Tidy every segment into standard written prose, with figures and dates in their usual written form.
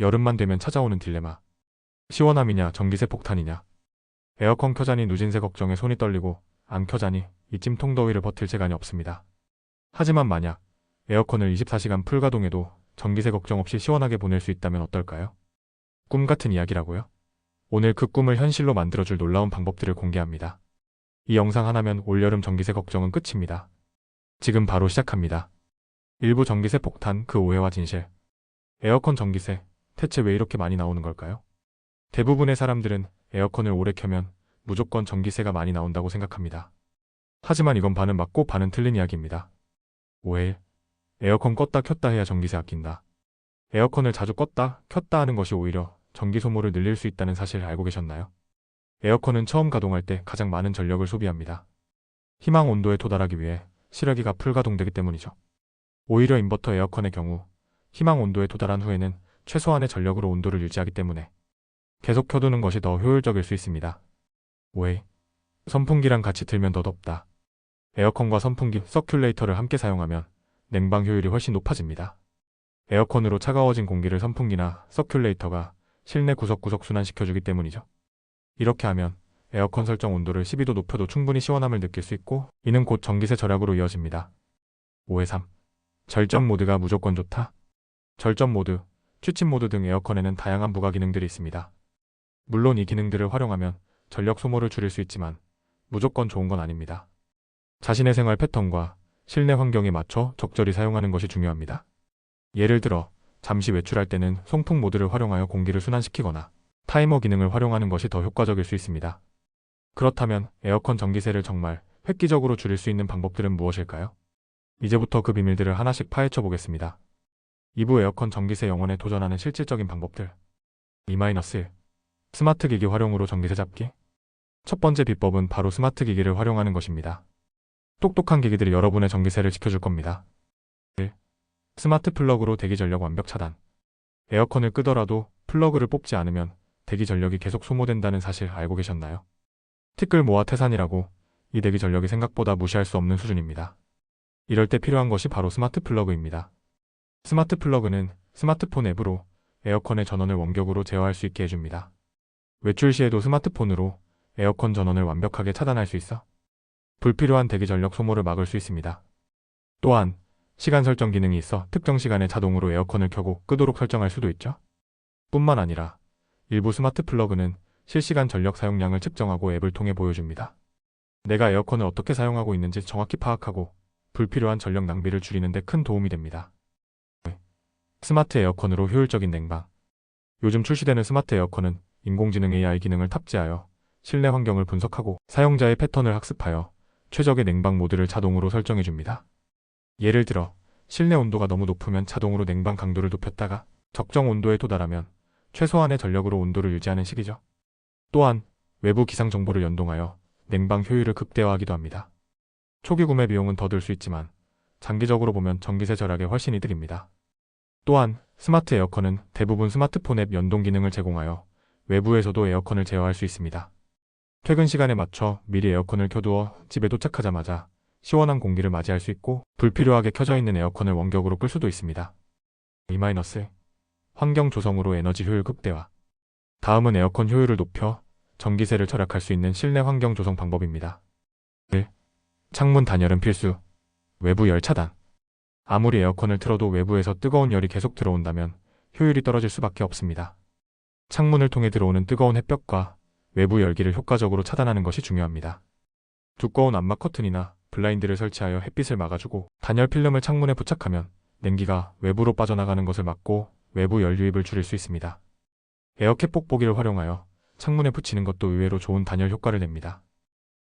여름만 되면 찾아오는 딜레마. 시원함이냐 전기세 폭탄이냐. 에어컨 켜자니 누진세 걱정에 손이 떨리고 안 켜자니 이 찜통 더위를 버틸 재간이 없습니다. 하지만 만약 에어컨을 24시간 풀가동해도 전기세 걱정 없이 시원하게 보낼 수 있다면 어떨까요? 꿈 같은 이야기라고요? 오늘 그 꿈을 현실로 만들어줄 놀라운 방법들을 공개합니다. 이 영상 하나면 올여름 전기세 걱정은 끝입니다. 지금 바로 시작합니다. 일부 전기세 폭탄, 그 오해와 진실. 에어컨 전기세, 대체 왜 이렇게 많이 나오는 걸까요? 대부분의 사람들은 에어컨을 오래 켜면 무조건 전기세가 많이 나온다고 생각합니다. 하지만 이건 반은 맞고 반은 틀린 이야기입니다. 오해. 에어컨 껐다 켰다 해야 전기세 아낀다. 에어컨을 자주 껐다 켰다 하는 것이 오히려 전기 소모를 늘릴 수 있다는 사실 알고 계셨나요? 에어컨은 처음 가동할 때 가장 많은 전력을 소비합니다. 희망 온도에 도달하기 위해 실외기가 풀가동되기 때문이죠. 오히려 인버터 에어컨의 경우 희망 온도에 도달한 후에는 최소한의 전력으로 온도를 유지하기 때문에 계속 켜두는 것이 더 효율적일 수 있습니다. 오해. 선풍기랑 같이 틀면 더 덥다. 에어컨과 선풍기, 서큘레이터를 함께 사용하면 냉방 효율이 훨씬 높아집니다. 에어컨으로 차가워진 공기를 선풍기나 서큘레이터가 실내 구석구석 순환시켜주기 때문이죠. 이렇게 하면 에어컨 설정 온도를 12도 높여도 충분히 시원함을 느낄 수 있고, 이는 곧 전기세 절약으로 이어집니다. 5회3. 절전 모드가 무조건 좋다. 절전 모드, 취침 모드 등 에어컨에는 다양한 부가 기능들이 있습니다. 물론 이 기능들을 활용하면 전력 소모를 줄일 수 있지만 무조건 좋은 건 아닙니다. 자신의 생활 패턴과 실내 환경에 맞춰 적절히 사용하는 것이 중요합니다. 예를 들어 잠시 외출할 때는 송풍 모드를 활용하여 공기를 순환시키거나 타이머 기능을 활용하는 것이 더 효과적일 수 있습니다. 그렇다면 에어컨 전기세를 정말 획기적으로 줄일 수 있는 방법들은 무엇일까요? 이제부터 그 비밀들을 하나씩 파헤쳐 보겠습니다. 2부 에어컨 전기세 영원에 도전하는 실질적인 방법들. 2-1. 스마트 기기 활용으로 전기세 잡기. 첫 번째 비법은 바로 스마트 기기를 활용하는 것입니다. 똑똑한 기기들이 여러분의 전기세를 지켜줄 겁니다. 1. 스마트 플러그로 대기 전력 완벽 차단. 에어컨을 끄더라도 플러그를 뽑지 않으면 대기 전력이 계속 소모된다는 사실 알고 계셨나요? 티끌 모아 태산이라고 이 대기 전력이 생각보다 무시할 수 없는 수준입니다. 이럴 때 필요한 것이 바로 스마트 플러그입니다. 스마트 플러그는 스마트폰 앱으로 에어컨의 전원을 원격으로 제어할 수 있게 해줍니다. 외출 시에도 스마트폰으로 에어컨 전원을 완벽하게 차단할 수 있어 불필요한 대기 전력 소모를 막을 수 있습니다. 또한 시간 설정 기능이 있어 특정 시간에 자동으로 에어컨을 켜고 끄도록 설정할 수도 있죠. 뿐만 아니라 일부 스마트 플러그는 실시간 전력 사용량을 측정하고 앱을 통해 보여줍니다. 내가 에어컨을 어떻게 사용하고 있는지 정확히 파악하고 불필요한 전력 낭비를 줄이는 데 큰 도움이 됩니다. 스마트 에어컨으로 효율적인 냉방. 요즘 출시되는 스마트 에어컨은 인공지능 AI 기능을 탑재하여 실내 환경을 분석하고 사용자의 패턴을 학습하여 최적의 냉방 모드를 자동으로 설정해줍니다. 예를 들어 실내 온도가 너무 높으면 자동으로 냉방 강도를 높였다가 적정 온도에 도달하면 최소한의 전력으로 온도를 유지하는 식이죠. 또한 외부 기상 정보를 연동하여 냉방 효율을 극대화하기도 합니다. 초기 구매 비용은 더 들 수 있지만 장기적으로 보면 전기세 절약에 훨씬 이득입니다. 또한 스마트 에어컨은 대부분 스마트폰 앱 연동 기능을 제공하여 외부에서도 에어컨을 제어할 수 있습니다. 퇴근 시간에 맞춰 미리 에어컨을 켜두어 집에 도착하자마자 시원한 공기를 맞이할 수 있고, 불필요하게 켜져 있는 에어컨을 원격으로 끌 수도 있습니다. 2-. 환경 조성으로 에너지 효율 극대화. 다음은 에어컨 효율을 높여 전기세를 절약할 수 있는 실내 환경 조성 방법입니다. 1. 창문 단열은 필수. 외부 열 차단. 아무리 에어컨을 틀어도 외부에서 뜨거운 열이 계속 들어온다면 효율이 떨어질 수밖에 없습니다. 창문을 통해 들어오는 뜨거운 햇볕과 외부 열기를 효과적으로 차단하는 것이 중요합니다. 두꺼운 암막 커튼이나 블라인드를 설치하여 햇빛을 막아주고 단열 필름을 창문에 부착하면 냉기가 외부로 빠져나가는 것을 막고 외부 열 유입을 줄일 수 있습니다. 에어캡 뽁뽁이를 활용하여 창문에 붙이는 것도 의외로 좋은 단열 효과를 냅니다.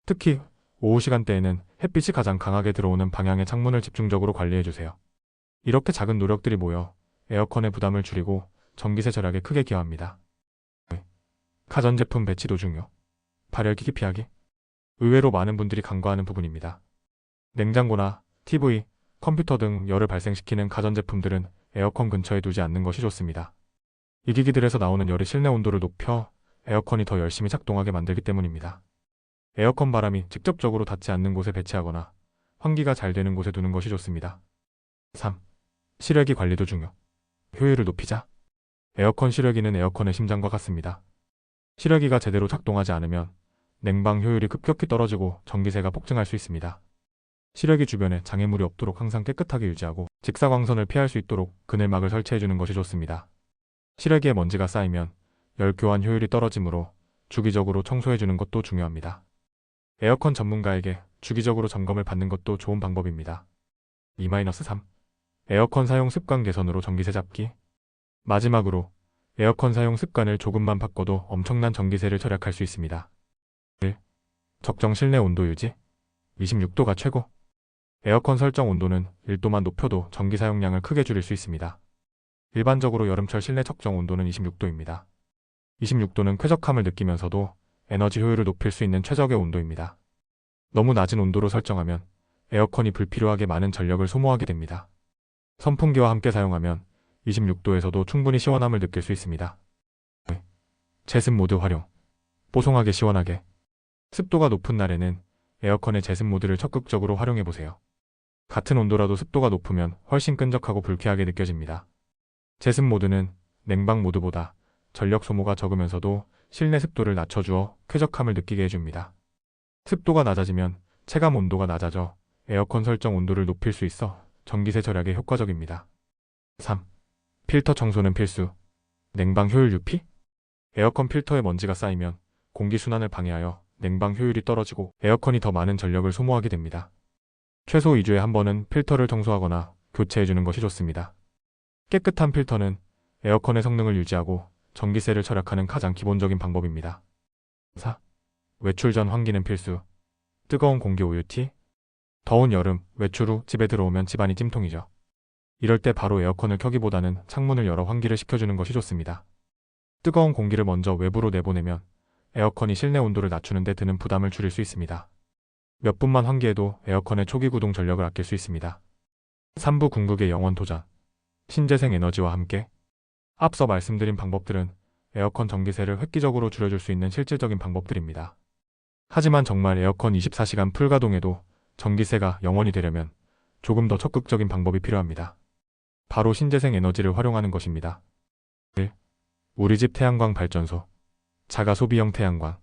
특히 오후 시간대에는 햇빛이 가장 강하게 들어오는 방향의 창문을 집중적으로 관리해주세요. 이렇게 작은 노력들이 모여 에어컨의 부담을 줄이고 전기세 절약에 크게 기여합니다. 가전제품 배치도 중요. 발열기기 피하기. 의외로 많은 분들이 간과하는 부분입니다. 냉장고나 TV, 컴퓨터 등 열을 발생시키는 가전제품들은 에어컨 근처에 두지 않는 것이 좋습니다. 이 기기들에서 나오는 열이 실내 온도를 높여 에어컨이 더 열심히 작동하게 만들기 때문입니다. 에어컨 바람이 직접적으로 닿지 않는 곳에 배치하거나 환기가 잘 되는 곳에 두는 것이 좋습니다. 3. 실외기 관리도 중요. 효율을 높이자. 에어컨 시래기는 에어컨의 심장과 같습니다. 시래기가 제대로 작동하지 않으면 냉방 효율이 급격히 떨어지고 전기세가 폭증할 수 있습니다. 시래기 주변에 장애물이 없도록 항상 깨끗하게 유지하고 직사광선을 피할 수 있도록 그늘막을 설치해주는 것이 좋습니다. 시래기에 먼지가 쌓이면 열 교환 효율이 떨어지므로 주기적으로 청소해주는 것도 중요합니다. 에어컨 전문가에게 주기적으로 점검을 받는 것도 좋은 방법입니다. 2-3. 에어컨 사용 습관 개선으로 전기세 잡기. 마지막으로 에어컨 사용 습관을 조금만 바꿔도 엄청난 전기세를 절약할 수 있습니다. 1. 적정 실내 온도 유지. 26도가 최고. 에어컨 설정 온도는 1도만 높여도 전기 사용량을 크게 줄일 수 있습니다. 일반적으로 여름철 실내 적정 온도는 26도입니다. 26도는 쾌적함을 느끼면서도 에너지 효율을 높일 수 있는 최적의 온도입니다. 너무 낮은 온도로 설정하면 에어컨이 불필요하게 많은 전력을 소모하게 됩니다. 선풍기와 함께 사용하면 26도에서도 충분히 시원함을 느낄 수 있습니다. 제습 모드 활용. 뽀송하게 시원하게. 습도가 높은 날에는 에어컨의 제습 모드를 적극적으로 활용해보세요. 같은 온도라도 습도가 높으면 훨씬 끈적하고 불쾌하게 느껴집니다. 제습 모드는 냉방 모드보다 전력 소모가 적으면서도 실내 습도를 낮춰주어 쾌적함을 느끼게 해줍니다. 습도가 낮아지면 체감 온도가 낮아져 에어컨 설정 온도를 높일 수 있어 전기세 절약에 효과적입니다. 3. 필터 청소는 필수. 냉방 효율 유피? 에어컨 필터에 먼지가 쌓이면 공기순환을 방해하여 냉방 효율이 떨어지고 에어컨이 더 많은 전력을 소모하게 됩니다. 최소 2주에 한 번은 필터를 청소하거나 교체해주는 것이 좋습니다. 깨끗한 필터는 에어컨의 성능을 유지하고 전기세를 절약하는 가장 기본적인 방법입니다. 4. 외출 전 환기는 필수. 뜨거운 공기 OUT. 더운 여름, 외출 후 집에 들어오면 집안이 찜통이죠. 이럴 때 바로 에어컨을 켜기보다는 창문을 열어 환기를 시켜주는 것이 좋습니다. 뜨거운 공기를 먼저 외부로 내보내면 에어컨이 실내 온도를 낮추는 데 드는 부담을 줄일 수 있습니다. 몇 분만 환기해도 에어컨의 초기 구동 전력을 아낄 수 있습니다. 3부 궁극의 영원 도전. 신재생 에너지와 함께. 앞서 말씀드린 방법들은 에어컨 전기세를 획기적으로 줄여줄 수 있는 실질적인 방법들입니다. 하지만 정말 에어컨 24시간 풀가동해도 전기세가 영원이 되려면 조금 더 적극적인 방법이 필요합니다. 바로 신재생 에너지를 활용하는 것입니다. 1. 우리 집 태양광 발전소. 자가 소비형 태양광.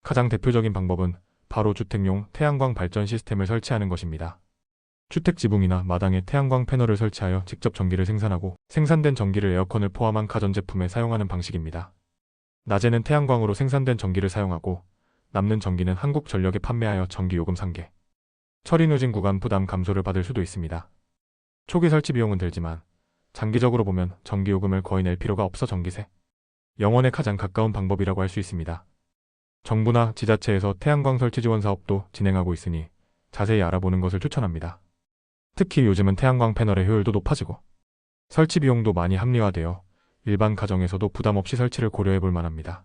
가장 대표적인 방법은 바로 주택용 태양광 발전 시스템을 설치하는 것입니다. 주택 지붕이나 마당에 태양광 패널을 설치하여 직접 전기를 생산하고 생산된 전기를 에어컨을 포함한 가전제품에 사용하는 방식입니다. 낮에는 태양광으로 생산된 전기를 사용하고 남는 전기는 한국전력에 판매하여 전기요금 상계, 처리 누진 구간 부담 감소를 받을 수도 있습니다. 초기 설치 비용은 들지만 장기적으로 보면 전기요금을 거의 낼 필요가 없어 전기세 영원에 가장 가까운 방법이라고 할 수 있습니다. 정부나 지자체에서 태양광 설치 지원 사업도 진행하고 있으니 자세히 알아보는 것을 추천합니다. 특히 요즘은 태양광 패널의 효율도 높아지고 설치 비용도 많이 합리화되어 일반 가정에서도 부담 없이 설치를 고려해 볼 만합니다.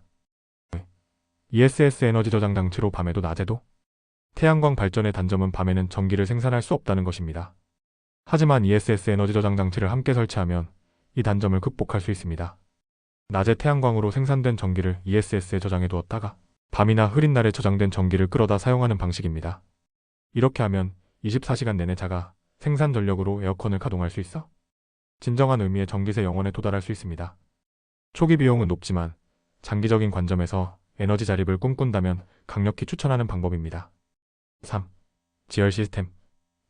ESS 에너지 저장 장치로 밤에도 낮에도. 태양광 발전의 단점은 밤에는 전기를 생산할 수 없다는 것입니다. 하지만 ESS 에너지 저장 장치를 함께 설치하면 이 단점을 극복할 수 있습니다. 낮에 태양광으로 생산된 전기를 ESS에 저장해 두었다가 밤이나 흐린 날에 저장된 전기를 끌어다 사용하는 방식입니다. 이렇게 하면 24시간 내내 자가 생산 전력으로 에어컨을 가동할 수 있어 진정한 의미의 전기세 영원에 도달할 수 있습니다. 초기 비용은 높지만 장기적인 관점에서 에너지 자립을 꿈꾼다면 강력히 추천하는 방법입니다. 3. 지열 시스템.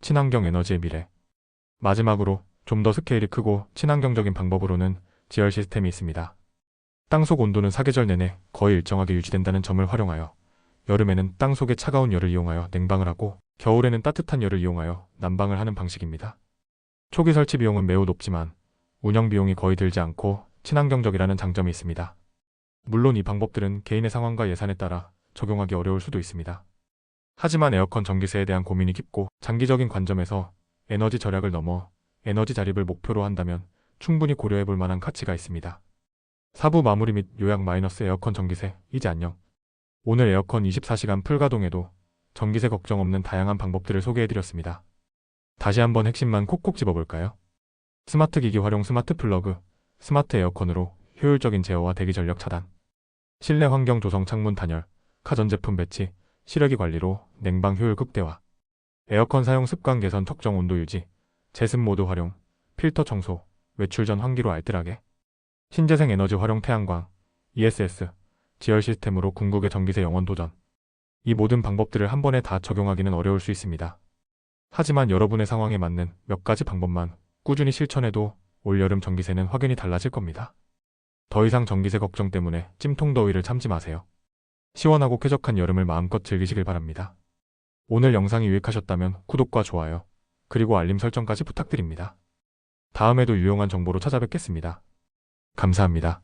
친환경 에너지의 미래. 마지막으로 좀 더 스케일이 크고 친환경적인 방법으로는 지열 시스템이 있습니다. 땅속 온도는 사계절 내내 거의 일정하게 유지된다는 점을 활용하여 여름에는 땅속의 차가운 열을 이용하여 냉방을 하고 겨울에는 따뜻한 열을 이용하여 난방을 하는 방식입니다. 초기 설치 비용은 매우 높지만 운영 비용이 거의 들지 않고 친환경적이라는 장점이 있습니다. 물론 이 방법들은 개인의 상황과 예산에 따라 적용하기 어려울 수도 있습니다. 하지만 에어컨 전기세에 대한 고민이 깊고 장기적인 관점에서 에너지 절약을 넘어 에너지 자립을 목표로 한다면 충분히 고려해 볼 만한 가치가 있습니다. 4부 마무리 및 요약 에어컨 전기세 이제 안녕. 오늘 에어컨 24시간 풀가동에도 전기세 걱정 없는 다양한 방법들을 소개해드렸습니다. 다시 한번 핵심만 콕콕 집어볼까요? 스마트 기기 활용 스마트 플러그, 스마트 에어컨으로 효율적인 제어와 대기 전력 차단, 실내 환경 조성 창문 단열, 가전제품 배치, 시래기 관리로 냉방 효율 극대화, 에어컨 사용 습관 개선 적정 온도 유지, 제습 모드 활용, 필터 청소, 외출 전 환기로 알뜰하게 신재생 에너지 활용 태양광, ESS, 지열 시스템으로 궁극의 전기세 영원 도전. 이 모든 방법들을 한 번에 다 적용하기는 어려울 수 있습니다. 하지만 여러분의 상황에 맞는 몇 가지 방법만 꾸준히 실천해도 올여름 전기세는 확연히 달라질 겁니다. 더 이상 전기세 걱정 때문에 찜통 더위를 참지 마세요. 시원하고 쾌적한 여름을 마음껏 즐기시길 바랍니다. 오늘 영상이 유익하셨다면 구독과 좋아요, 그리고 알림 설정까지 부탁드립니다. 다음에도 유용한 정보로 찾아뵙겠습니다. 감사합니다.